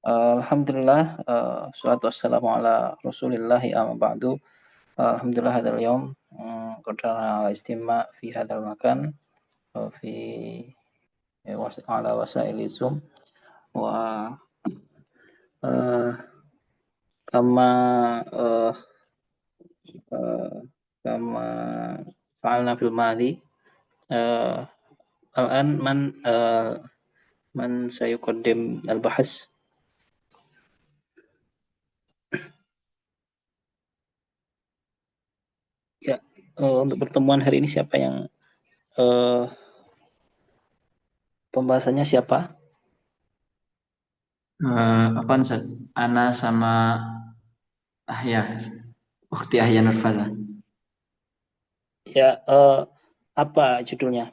Alhamdulillah, salatu wassalamu ala Rasulillahi amma ba'du. Alhamdulillah hadzal yaum qadarna ala istima' fi hadzal makan wa fi ala wasaili Zoom wa uh, kama uh, uh, kama fa'alna fil madhi uh, al-an man sayuqaddim al-bahas. Ya, untuk pertemuan hari ini siapa yang pembahasannya siapa? Apaan Ustaz? Ana sama Ahya, Ukhti Ahya Nurfaza. Ya, apa judulnya?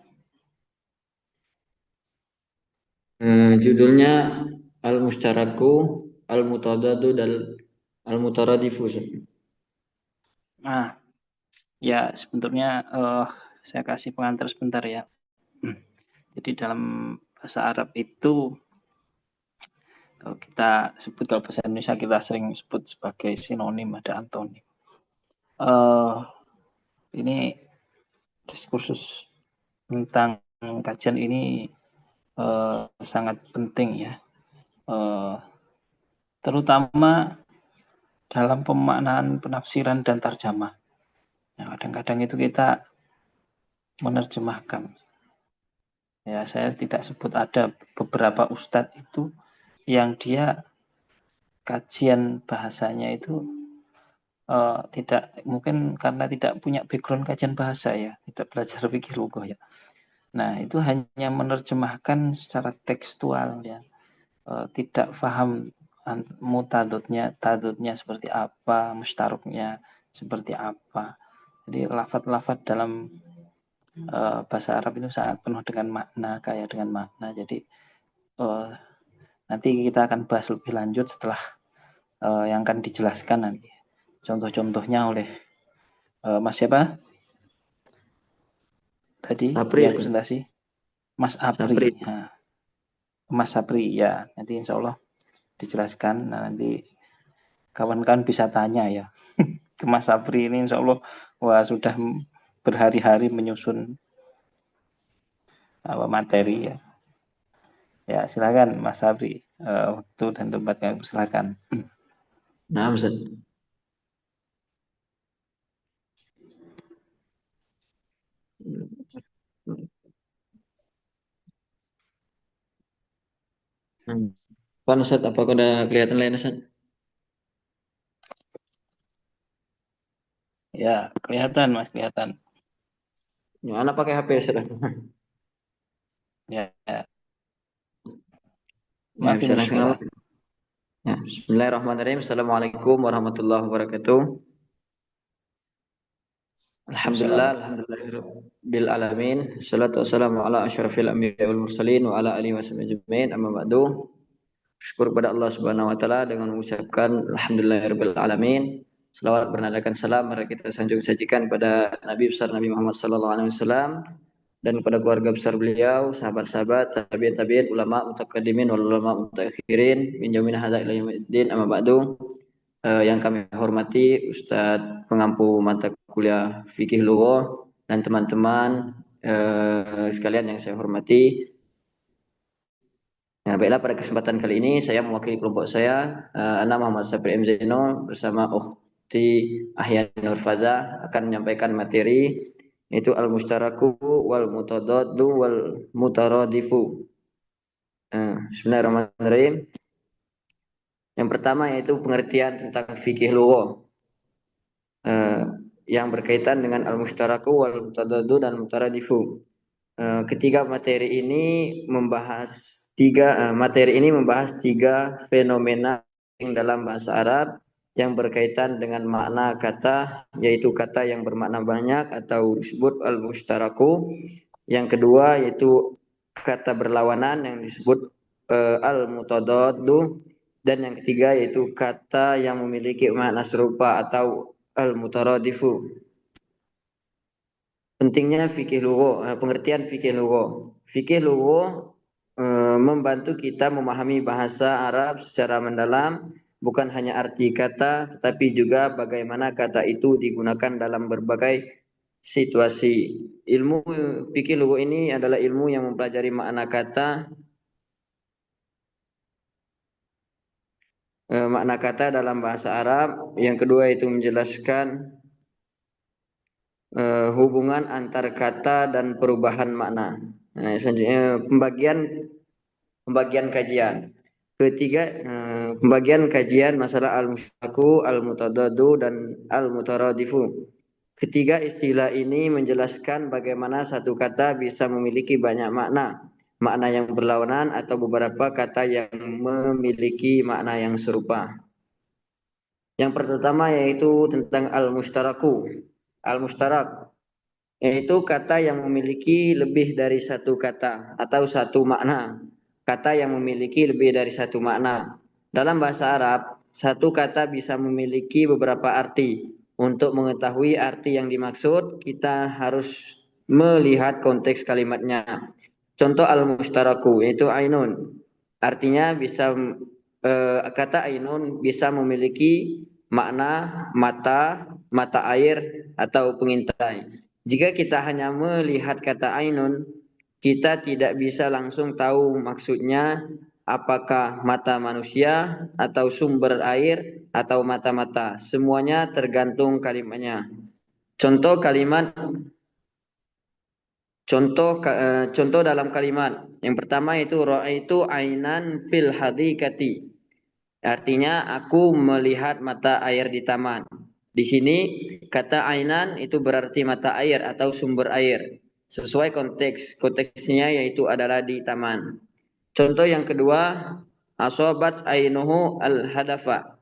Judulnya Al-Mushtaraku, Al-Mutadadu, dan Al-Mutaradifu. Nah, ya sebenarnya saya kasih pengantar sebentar ya. Jadi dalam bahasa Arab itu kalau kita sebut, kalau bahasa Indonesia kita sering sebut sebagai sinonim, ada antonim. Ini diskursus tentang kajian ini sangat penting ya, terutama dalam pemaknaan, penafsiran dan tarjamah. Nah, kadang-kadang itu kita menerjemahkan. Ya, saya tidak sebut, ada beberapa ustadz itu yang dia kajian bahasanya itu tidak, mungkin karena tidak punya background kajian bahasa ya, tidak belajar fikih lughah ya. Nah, itu hanya menerjemahkan secara tekstual ya, tidak paham tadutnya seperti apa, mustaruknya seperti apa. Jadi lafadz-lafadz dalam bahasa Arab itu sangat penuh dengan makna, kaya dengan makna. Jadi nanti kita akan bahas lebih lanjut setelah yang akan dijelaskan nanti. Contoh-contohnya oleh Mas siapa tadi Sapri, yang presentasi? Mas Sapri. Apri. Nah, Mas Sapri ya, nanti insya Allah dijelaskan. Nah, nanti kawan-kawan bisa tanya ya ke Mas Sapri ini, insya Allah wah sudah berhari-hari menyusun materi ya. Ya silakan Mas Sapri, waktu dan tempatnya silakan. Nah, Ustaz. Apaan Ustaz? Apakah udah kelihatan lain Ustaz? Ya kelihatan Mas, kelihatan. Ya, anak pakai HP Ustaz. Ya, ya. Ya, Maaf bisa ini langsung awal. suara. Ya, Bismillahirrahmanirrahim. Assalamualaikum warahmatullahi wabarakatuh. Alhamdulillah, Waalaikumsalam. alhamdulillah alamin. Salatu wassalamu ala asyrafil anbiya wal mursalin wa ala alihi washabihi ajmain. Amma ba'du. Syukur kepada Allah Subhanahu wa taala dengan mengucapkan alhamdulillahirabbil alamin. Selawat bernadakan salam mari kita sanjung sajikan pada Nabi besar Nabi Muhammad sallallahu alaihi wasallam dan kepada keluarga besar beliau, sahabat-sahabat, tabi'in, ulama mutaqaddimin wal ulama mutaakhirin min yaumina hadza ila yaumiddin. Amma ba'du. Yang kami hormati Ustadz pengampu mata kuliah fikih lughah dan teman-teman sekalian yang saya hormati. Nah, baiklah pada kesempatan kali ini saya mewakili kelompok saya, Ana Muhammad Sapri M. Zaino bersama Ukhti Ahya Nurfaza akan menyampaikan materi yaitu al-mushtaraku wal mutadaddu wal mutaradifu. Bismillahirrahmanirrahim. Yang pertama yaitu pengertian tentang fikih lughah yang berkaitan dengan al-mushtaraku wal mutadaddu dan mutaradifu. Ketiga materi ini membahas tiga fenomena yang dalam bahasa Arab yang berkaitan dengan makna kata, yaitu kata yang bermakna banyak atau disebut al-mushtaraku. Yang kedua yaitu kata berlawanan yang disebut al-mutadaddu, dan yang ketiga yaitu kata yang memiliki makna serupa atau al-mutaradifu. Pentingnya fikih lughah, pengertian fikih lughah. Fikih lughah membantu kita memahami bahasa Arab secara mendalam, bukan hanya arti kata, tetapi juga bagaimana kata itu digunakan dalam berbagai situasi. Ilmu fikih lugha ini adalah ilmu yang mempelajari makna kata dalam bahasa Arab. Yang kedua itu menjelaskan hubungan antar kata dan perubahan makna. Nah, selanjutnya pembagian kajian. Ketiga, pembagian kajian masalah al-musytaku, al-mutadadu, dan al-mutaradifu. Ketiga istilah ini menjelaskan bagaimana satu kata bisa memiliki banyak makna, makna yang berlawanan atau beberapa kata yang memiliki makna yang serupa. Yang pertama yaitu tentang al-mushtaraku. Al-mushtarak yaitu kata yang memiliki lebih dari satu kata atau satu makna. Kata yang memiliki lebih dari satu makna. Dalam bahasa Arab, satu kata bisa memiliki beberapa arti. Untuk mengetahui arti yang dimaksud, kita harus melihat konteks kalimatnya. Contoh al-mushtaraku yaitu ainun. Artinya kata ainun bisa memiliki makna mata, mata air atau pengintai. Jika kita hanya melihat kata ainun, kita tidak bisa langsung tahu maksudnya apakah mata manusia atau sumber air atau mata-mata. Semuanya tergantung kalimatnya. Contoh kalimat contoh dalam kalimat. Yang pertama itu ra'aitu ainan fil hadiqati. Artinya aku melihat mata air di taman. Di sini kata ainan itu berarti mata air atau sumber air. Sesuai konteks. Konteksnya yaitu adalah di taman. Contoh yang kedua, asobat ainuhu al-hadafa.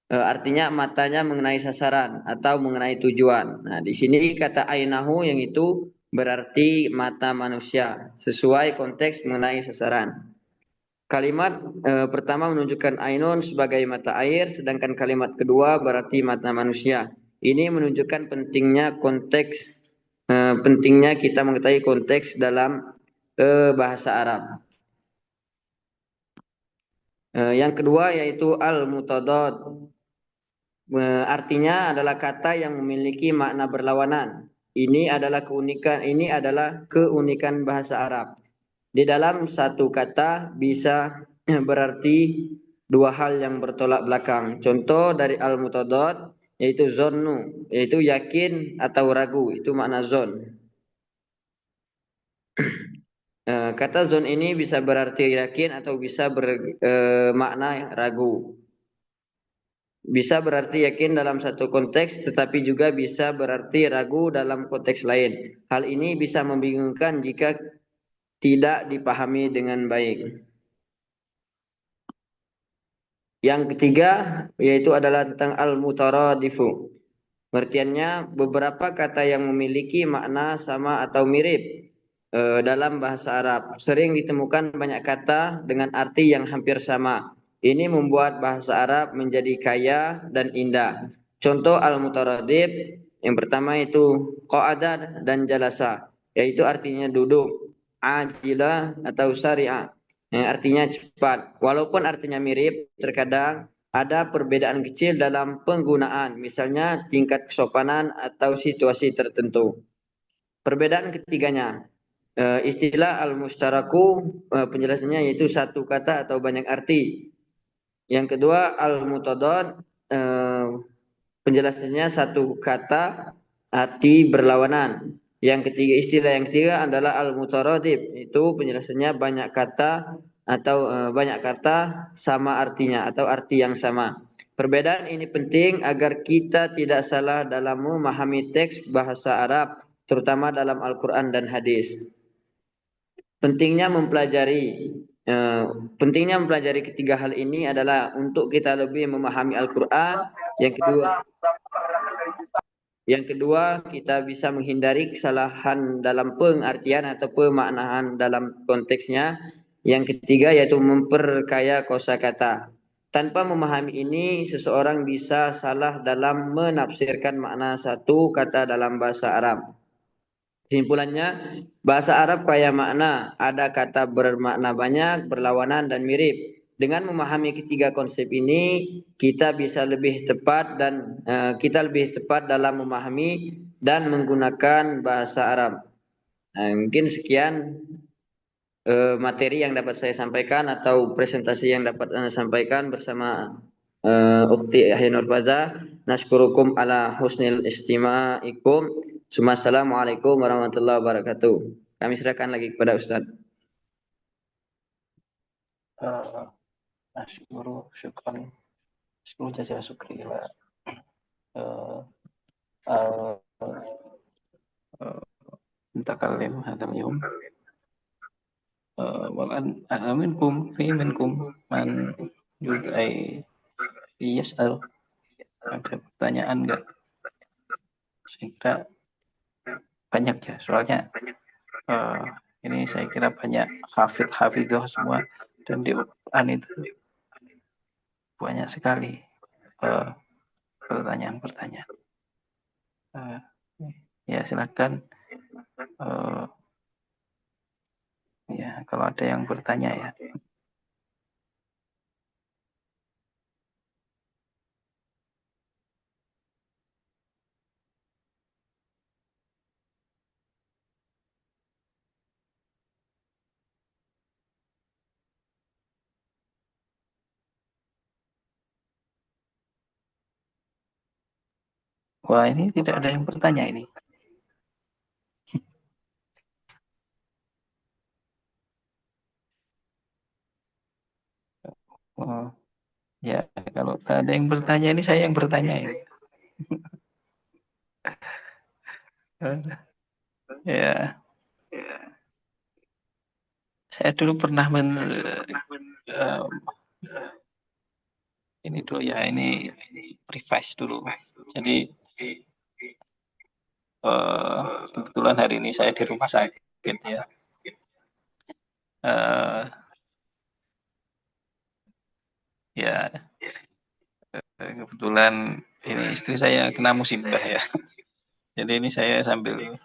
Artinya matanya mengenai sasaran atau mengenai tujuan. Nah, di sini kata ainahu yang itu berarti mata manusia sesuai konteks mengenai sasaran. Kalimat pertama menunjukkan ainun sebagai mata air, sedangkan kalimat kedua berarti mata manusia. Ini menunjukkan pentingnya kita mengetahui konteks dalam bahasa Arab. Yang kedua yaitu al-mutadad. Artinya adalah kata yang memiliki makna berlawanan. Ini adalah keunikan bahasa Arab. Di dalam satu kata bisa berarti dua hal yang bertolak belakang. Contoh dari al-mutadad yaitu zonnu, yaitu yakin atau ragu. Itu makna zon. Kata zon ini bisa berarti yakin atau bisa bermakna ragu. Bisa berarti yakin dalam satu konteks, tetapi juga bisa berarti ragu dalam konteks lain. Hal ini bisa membingungkan jika tidak dipahami dengan baik. Yang ketiga yaitu adalah tentang al-mutaradifu. Pengertiannya beberapa kata yang memiliki makna sama atau mirip dalam bahasa Arab. Sering ditemukan banyak kata dengan arti yang hampir sama. Ini membuat bahasa Arab menjadi kaya dan indah. Contoh al-mutaradif yang pertama itu qa'ada dan jalasa, yaitu artinya duduk, ajila atau syari'ah, yang artinya cepat. Walaupun artinya mirip, terkadang ada perbedaan kecil dalam penggunaan, misalnya tingkat kesopanan atau situasi tertentu. Perbedaan ketiganya, istilah al-mustaraku penjelasannya yaitu satu kata atau banyak arti. Yang kedua al-mutadad penjelasannya satu kata arti berlawanan. Yang ketiga istilah yang ketiga adalah al-mutaradif, itu penjelasannya banyak kata atau banyak kata sama artinya atau arti yang sama. Perbedaan ini penting agar kita tidak salah dalam memahami teks bahasa Arab, terutama dalam Al-Quran dan hadis. Pentingnya mempelajari pentingnya mempelajari ketiga hal ini adalah untuk kita lebih memahami Al-Quran. Yang kedua, kita bisa menghindari kesalahan dalam pengartian atau pemaknaan dalam konteksnya. Yang ketiga yaitu memperkaya kosakata. Tanpa memahami ini, seseorang bisa salah dalam menafsirkan makna satu kata dalam bahasa Arab. Kesimpulannya, bahasa Arab kaya makna, ada kata bermakna banyak, berlawanan dan mirip. Dengan memahami ketiga konsep ini, kita bisa lebih tepat dan kita lebih tepat dalam memahami dan menggunakan bahasa Arab. Nah, mungkin sekian materi yang dapat saya sampaikan atau presentasi yang dapat saya sampaikan bersama Ukhti Yahya Nurfaza. Nashkurukum ala husnil istima'ikum. Assalamualaikum warahmatullahi wabarakatuh. Kami serahkan lagi kepada Ustaz. Asyukuru, syukran, syukru jazil syukri wa mutakallim hadal yawm walan aminkum fi minkum man yudai yas'al, ada pertanyaan enggak? Saya banyak ya, soalnya ini saya kira banyak hafidhah semua, dan di Quran itu banyak sekali pertanyaan-pertanyaan. Ya silakan, ya kalau ada yang bertanya ya. Wah, ini tidak ada yang bertanya ini. Oh, ya kalau ada yang bertanya ini saya yang bertanya ini. Ya, saya dulu pernah ini dulu ya, ini revise dulu. Jadi kebetulan hari ini saya di rumah sakit ya. Ya kebetulan ini istri saya kena musibah ya. Jadi ini saya sambil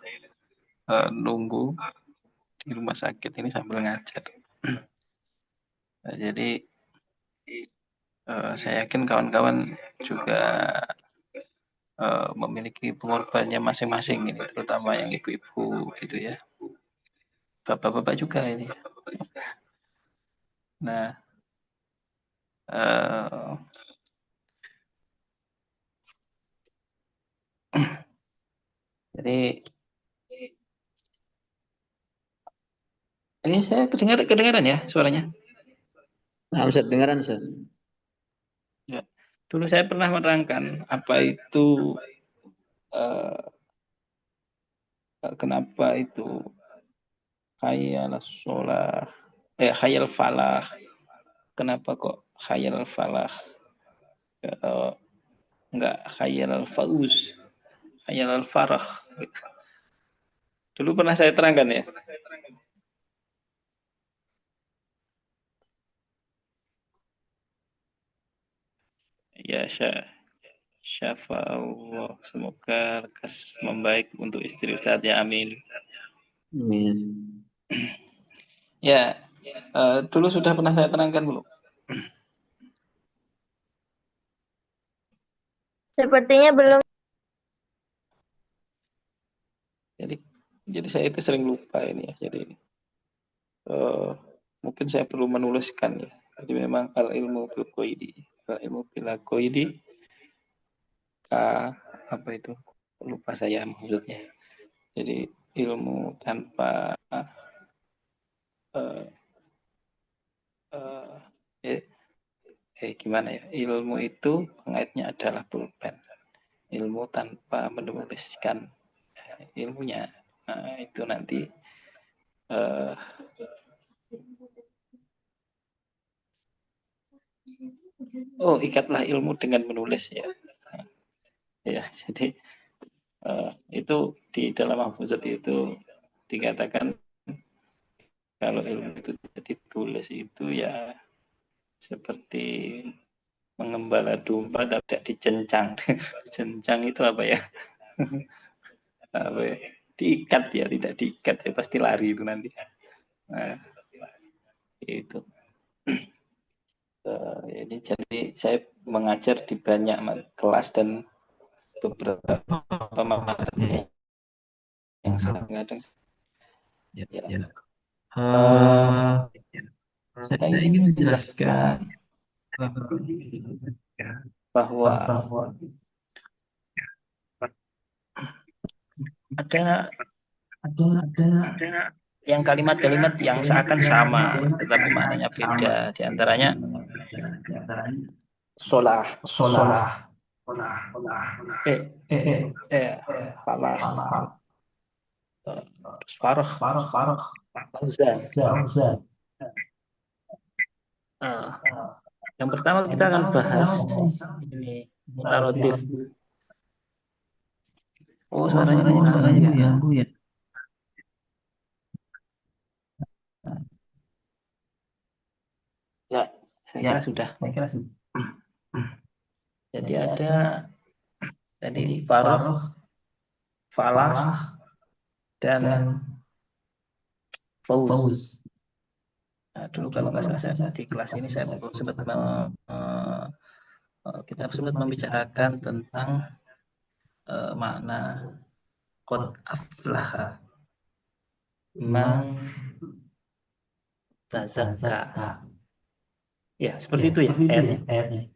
nunggu di rumah sakit ini sambil ngajar. Nah, jadi saya yakin kawan-kawan juga memiliki pengorbanannya masing-masing ini, terutama yang ibu-ibu gitu ya. Bapak-bapak juga ini. Nah, jadi ini saya kedengaran ya suaranya? Nah, Ustaz, dengaran Ustaz. Ya. Dulu saya pernah menerangkan apa itu kenapa itu hayal sholah, hayal falah. Kenapa kok hayal falah? Enggak hayal fauz, hayal farah. Dulu pernah saya terangkan ya. Ya, syafa Allah, semoga lekas membaik untuk istri Ustaz ya, amin. Amin. Ya, dulu sudah pernah saya terangkan belum? Sepertinya belum. Jadi saya itu sering lupa ini ya. Jadi mungkin saya perlu menuliskan ya. Jadi memang al ilmu bil qaidi, apa itu? Lupa saya maksudnya. Jadi ilmu tanpa gimana ya? Ilmu itu pengaitnya adalah pulpen. Ilmu tanpa menuliskan ilmunya, nah, itu nanti ikatlah ilmu dengan menulis ya. Ya, jadi itu di dalam mahfuzat itu dikatakan kalau ilmu itu tidak ditulis itu ya seperti mengembala domba tidak dicencang. Dicencang itu apa ya? Apa ya? diikat ya, tidak diikat ya pasti lari itu nanti. Nah, itu. Jadi saya mengajar di banyak kelas dan beberapa materi yang kadang Ya, ya, ya. Saya ingin menjelaskan bahwa bahwa ada ada yang kalimat-kalimat yang seakan sama tetapi maknanya beda, di antaranya solah, sholah, eh eh, eh falah, terus farah, fauzan. Zam. Yang pertama kita akan bahas ini mutarotif. Oh, suaranya kok ganggu ya? ya. Ya, saya kira sudah. Saya kira sih. Jadi ada tadi faroh, falah, dan fauz. Nah, dulu kalau nggak salah saya di kelas ini saya sempat kita sempat membicarakan tentang makna qad aflaha man tazakka. Ya, seperti itu ya ayatnya.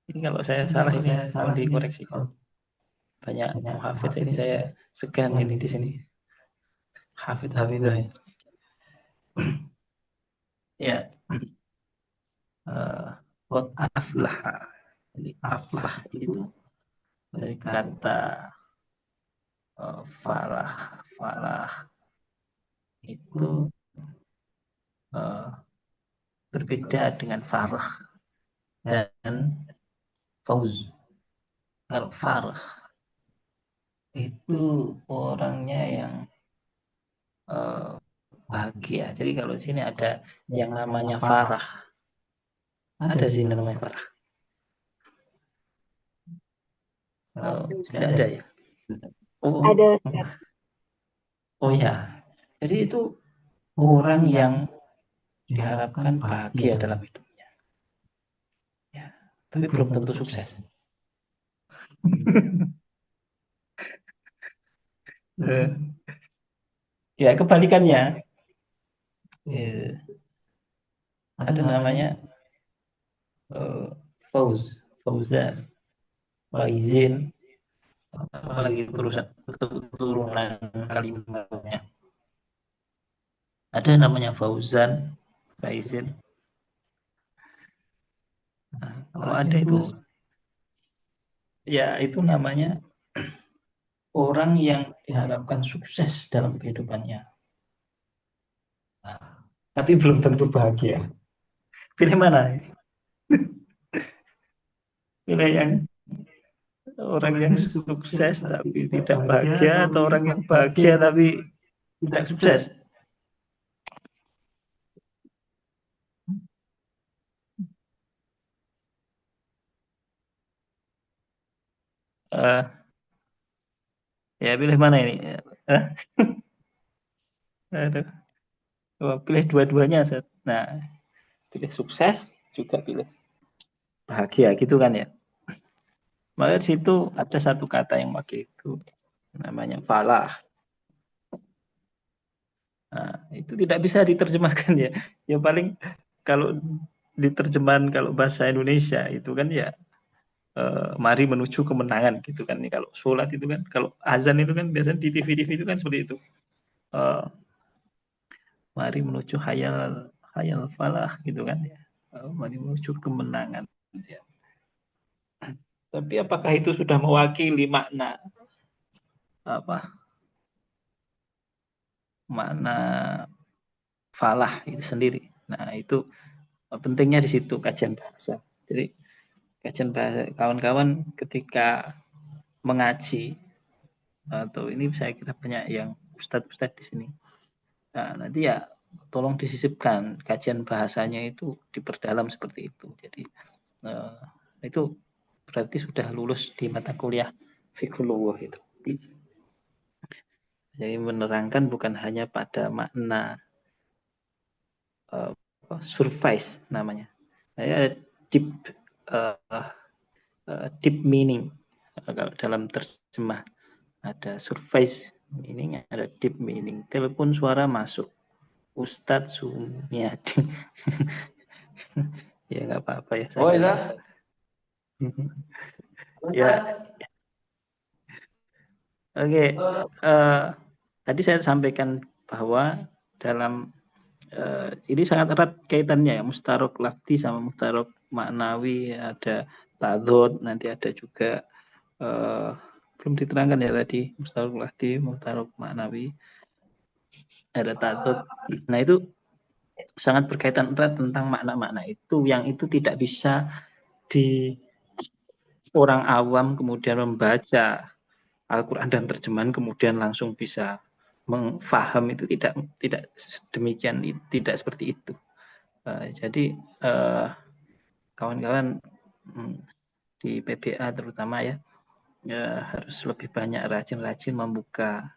Ini kalau saya salah ini mohon dikoreksi. Banyak muhafidz ini saya segan ini di sini. Hafidz-hafidz ya. Ya. Qad aflaha. Jadi aflah itu dari kata falah itu berbeda dengan farah dan fauz. Kalau farah itu orangnya yang bahagia. Jadi kalau di sini ada yang namanya farah, ada sih namanya farah. Tidak ada ya? Oh, Ada. Oh ya. Jadi itu orang yang diharapkan bahagia dalam hidupnya. Ya, tapi belum tentu sukses. Ya, kebalikannya. Ada namanya Fauz, Fauzan, Faizin, apalagi turunan kalimatnya. Ada namanya Fauzan, Faizin. Nah, kalau ada itu, ya itu namanya orang yang diharapkan sukses dalam kehidupannya. Nah, tapi belum tentu bahagia. Pilih mana? Pilih yang orang yang sukses tapi tidak bahagia atau orang yang bahagia tapi tidak sukses? Ya pilih mana ini? Aduh. Pilih dua-duanya. Nah, pilih sukses juga pilih bahagia gitu kan ya. Maka di situ ada satu kata yang pakai itu namanya falah. Nah, itu tidak bisa diterjemahkan ya. Ya paling kalau diterjemahkan kalau bahasa Indonesia itu kan ya mari menuju kemenangan gitu kan. Kalau sholat itu kan, kalau azan itu kan biasanya di TV-TV itu kan seperti itu. Mari menuju hayal falah gitu kan ya. Mari menuju kemenangan. Ya. Tapi apakah itu sudah mewakili makna makna falah itu sendiri? Nah, itu pentingnya di situ kajian bahasa. Jadi kajian bahasa kawan-kawan ketika mengaji atau ini saya kira banyak yang ustadz-ustadz di sini. Nah, nanti ya tolong disisipkan kajian bahasanya itu diperdalam seperti itu. Jadi itu berarti sudah lulus di mata kuliah fiqhullah itu. Jadi menerangkan bukan hanya pada makna surface namanya. Jadi ada deep deep meaning. Kalau dalam terjemah ada surface meaning, ada deep meaning. Telepon suara masuk. Ustadz Sumiati. Ya nggak apa-apa ya. Oh, Saya Isa? ya, oke. Tadi saya sampaikan bahwa dalam ini sangat erat kaitannya ya, mustarok lafzi sama mustarok maknawi, ada tadod, nanti ada juga belum diterangkan ya tadi mustarok lafzi, mustarok maknawi, ada tadod. Nah itu sangat berkaitan erat tentang makna-makna itu yang itu tidak bisa di orang awam kemudian membaca Al-Quran dan terjemahan kemudian langsung bisa memfaham, itu tidak demikian, tidak seperti itu. Jadi kawan-kawan di PBA terutama ya, harus lebih banyak rajin-rajin membuka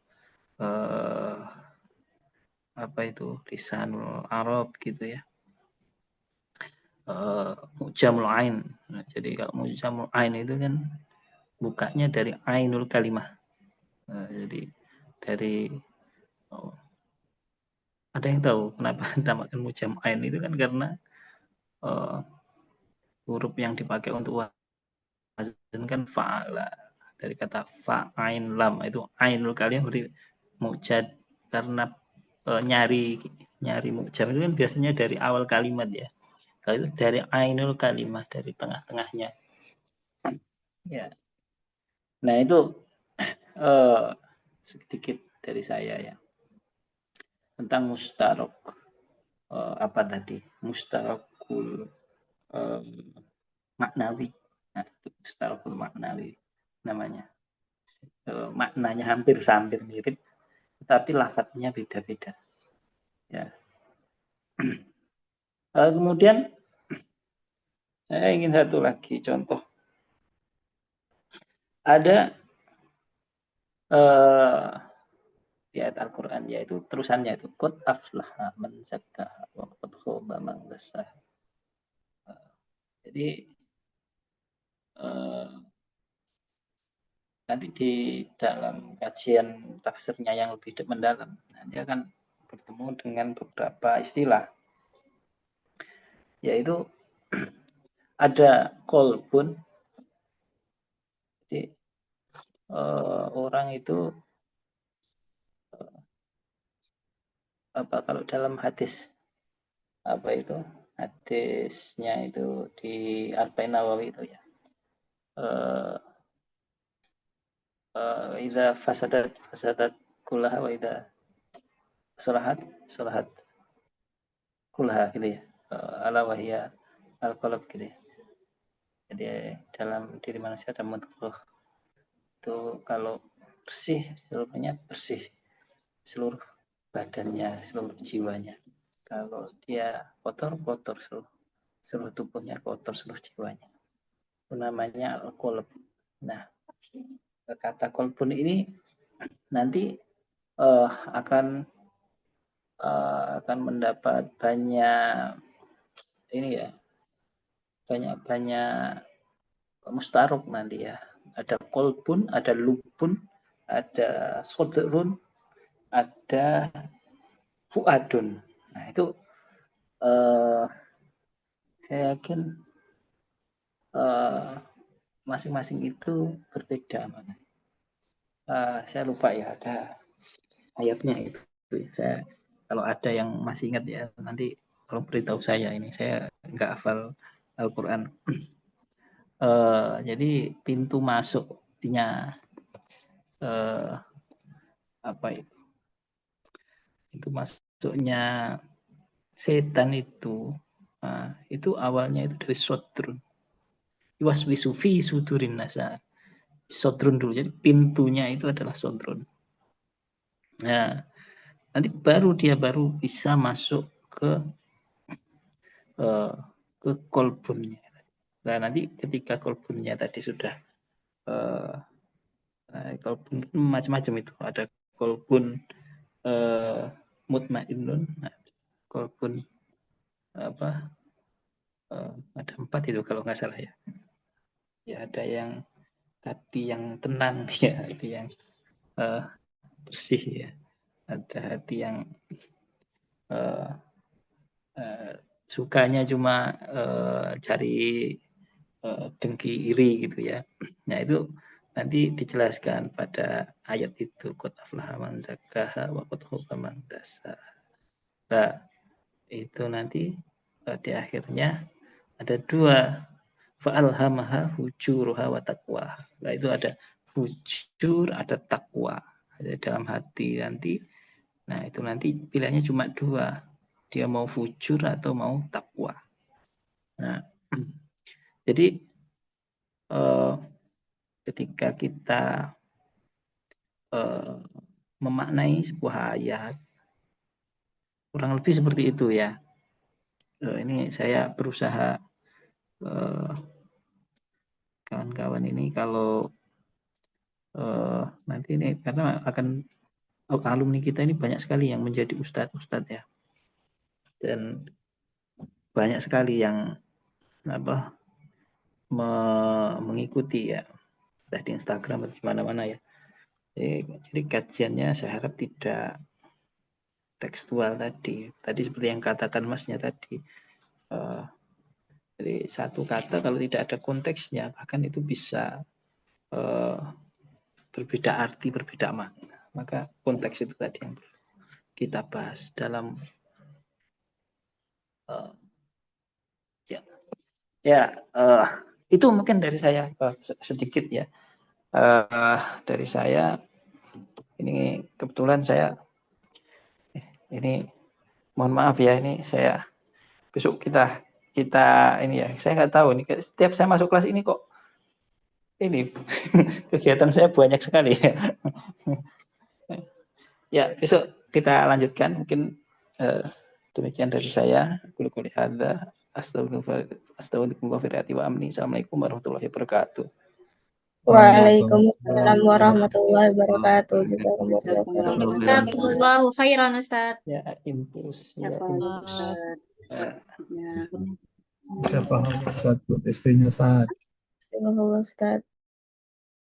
apa itu lisanul Arab gitu ya, Mu'jamul Ain. Nah, jadi kalau Mu'jamul Ain itu kan bukanya dari Ainul Kalimah. Jadi dari ada yang tahu kenapa dinamakan Mu'jam Ain itu kan karena huruf yang dipakai untuk wazan kan fa'ala, dari kata fa'ain lam, itu ainul kalimah berarti mu'jad, karena nyari mu'jam itu kan biasanya dari awal kalimat ya. Kalau itu dari ainul kalimah, dari tengah-tengahnya. Ya. Nah itu sedikit dari saya ya tentang mustarok. Apa tadi? Mustarokul maknawi. Nah, itu mustarokul maknawi namanya. Maknanya hampir mirip, tetapi lafadznya beda-beda. Ya. Kemudian saya ingin satu lagi contoh. Ada di ayat Al-Quran, yaitu terusannya itu qad aflaha man zakkaha wa qad khaba man dassaha. Jadi nanti di dalam kajian tafsirnya yang lebih mendalam, nanti akan bertemu dengan beberapa istilah, yaitu ada kolbun. Jadi orang itu apa, kalau dalam hadis apa itu hadisnya itu di Arba'in Nawawi itu ya, idza fasadat kullaha wa idza salahat kullaha gitu ya, ala wahya al-qalb gitu ya. Jadi dalam diri manusia ada mudghah, itu kalau bersih seluruhnya bersih, seluruh badannya, seluruh jiwanya. Kalau dia kotor seluruh tubuhnya kotor, seluruh jiwanya. Itu namanya al-qalb. Nah, kata kolbun ini nanti akan mendapat banyak ini ya, banyak mustarok nanti ya. Ada kolbun, ada lubun, ada sodrun, ada fuadun. Nah itu saya yakin masing-masing itu berbeda. Saya lupa ya, ada ayatnya itu. Saya kalau ada yang masih ingat ya nanti tolong beritahu saya, ini saya nggak hafal Al-Quran. Jadi pintu masuknya apa itu masuknya setan itu awalnya itu dari sodrun, waswisu fi sudurin nasa, sodrun dulu. Jadi pintunya itu adalah sodrun. Nah nanti dia baru bisa masuk ke kolbunnya. Nah nanti ketika kolbunnya tadi sudah kolbun macam-macam itu, ada kolbun mutmainnun, kolbun apa ada 4 itu kalau nggak salah ya. Ya ada yang hati yang tenang ya, hati yang bersih ya. Ada hati yang sukanya cuma cari dengki iri gitu ya. Nah itu nanti dijelaskan pada ayat itu, qad aflaha man zakkaha wa qad khaba man dassaha. Nah, itu nanti di akhirnya ada 2, fa'alhamaha fujuraha wa taqwaha. Nah itu ada fujur, ada takwa. Ada dalam hati nanti. Nah itu nanti pilihannya cuma 2. Dia mau fujur atau mau takwa. Nah, jadi ketika kita memaknai sebuah ayat, kurang lebih seperti itu ya. Ini saya berusaha kawan-kawan ini kalau nanti ini karena akan alumni kita ini banyak sekali yang menjadi ustadz ya, dan banyak sekali yang mengikuti ya, entah di Instagram atau di mana-mana ya. Jadi kajiannya saya harap tidak tekstual tadi seperti yang katakan masnya tadi. Jadi satu kata kalau tidak ada konteksnya bahkan itu bisa berbeda arti, berbeda makna. Maka konteks itu tadi yang kita bahas dalam itu mungkin dari saya sedikit ya. Dari saya ini kebetulan saya ini mohon maaf ya, ini saya besok kita ini ya, saya nggak tahu nih setiap saya masuk kelas ini kok ini kegiatan saya banyak sekali ya. Ya besok kita lanjutkan mungkin. Demikian dari saya. Aku qouli hadza astaghfirullahi wa amni. Assalamualaikum warahmatullahi wabarakatuh. Waalaikumsalam warahmatullahi wabarakatuh. Jazakumullahu khairan Ustaz. Ya, impuls. Ya, Bisa paham Ustaz buat istrinya Ustaz. Ustaz.